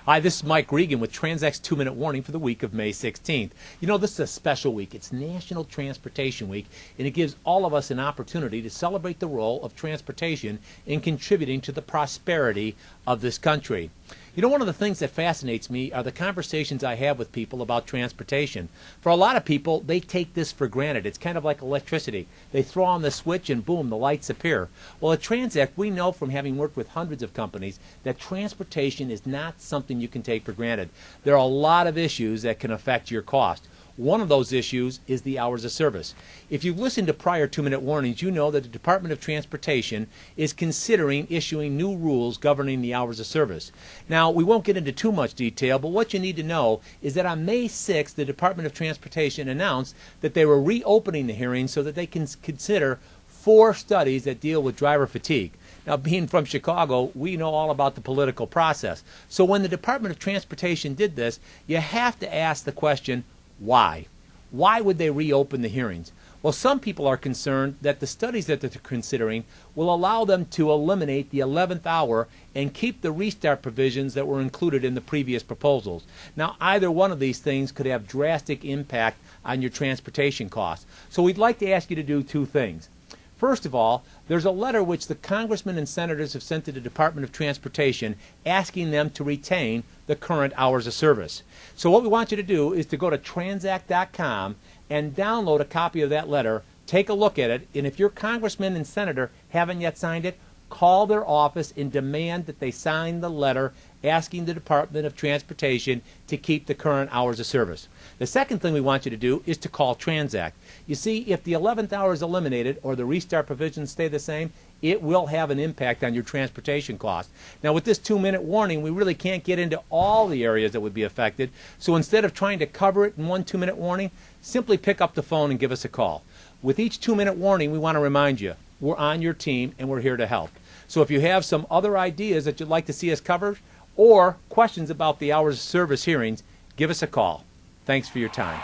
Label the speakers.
Speaker 1: Hi, this is Mike Regan with TranzAct's 2-Minute Warning for the week of May 16th. You know, this is a special week. It's National Transportation Week, and it gives all of us an opportunity to celebrate the role of transportation in contributing to the prosperity of this country. You know, one of the things that fascinates me are the conversations I have with people about transportation. For a lot of people, they take this for granted. It's kind of like electricity. They throw on the switch and boom, the lights appear. Well, at TranzAct, we know from having worked with hundreds of companies that transportation is not something you can take for granted. There are a lot of issues that can affect your cost. One of those issues is the hours of service. If you've listened to prior 2-minute warnings, you know that the Department of Transportation is considering issuing new rules governing the hours of service. Now, we won't get into too much detail, but what you need to know is that on May 6th, the Department of Transportation announced that they were reopening the hearing so that they can consider 4 studies that deal with driver fatigue. Now, being from Chicago, we know all about the political process. So when the Department of Transportation did this, you have to ask the question, why? Why would they reopen the hearings? Well, some people are concerned that the studies that they're considering will allow them to eliminate the 11th hour and keep the restart provisions that were included in the previous proposals. Now, either one of these things could have drastic impact on your transportation costs. So we'd like to ask you to do 2 things. First of all, there's a letter which the congressmen and senators have sent to the Department of Transportation asking them to retain the current hours of service. So what we want you to do is to go to TranzAct.com and download a copy of that letter, take a look at it, and if your congressman and senator haven't yet signed it, call their office and demand that they sign the letter asking the Department of Transportation to keep the current hours of service. The second thing we want you to do is to call TranzAct. You see, if the 11th hour is eliminated or the restart provisions stay the same, it will have an impact on your transportation cost. Now, with this 2-minute warning, we really can't get into all the areas that would be affected. So instead of trying to cover it in one 2-minute warning, simply pick up the phone and give us a call. With each 2-minute warning, we want to remind you, we're on your team and we're here to help. So if you have some other ideas that you'd like to see us cover or questions about the hours of service hearings, give us a call. Thanks for your time.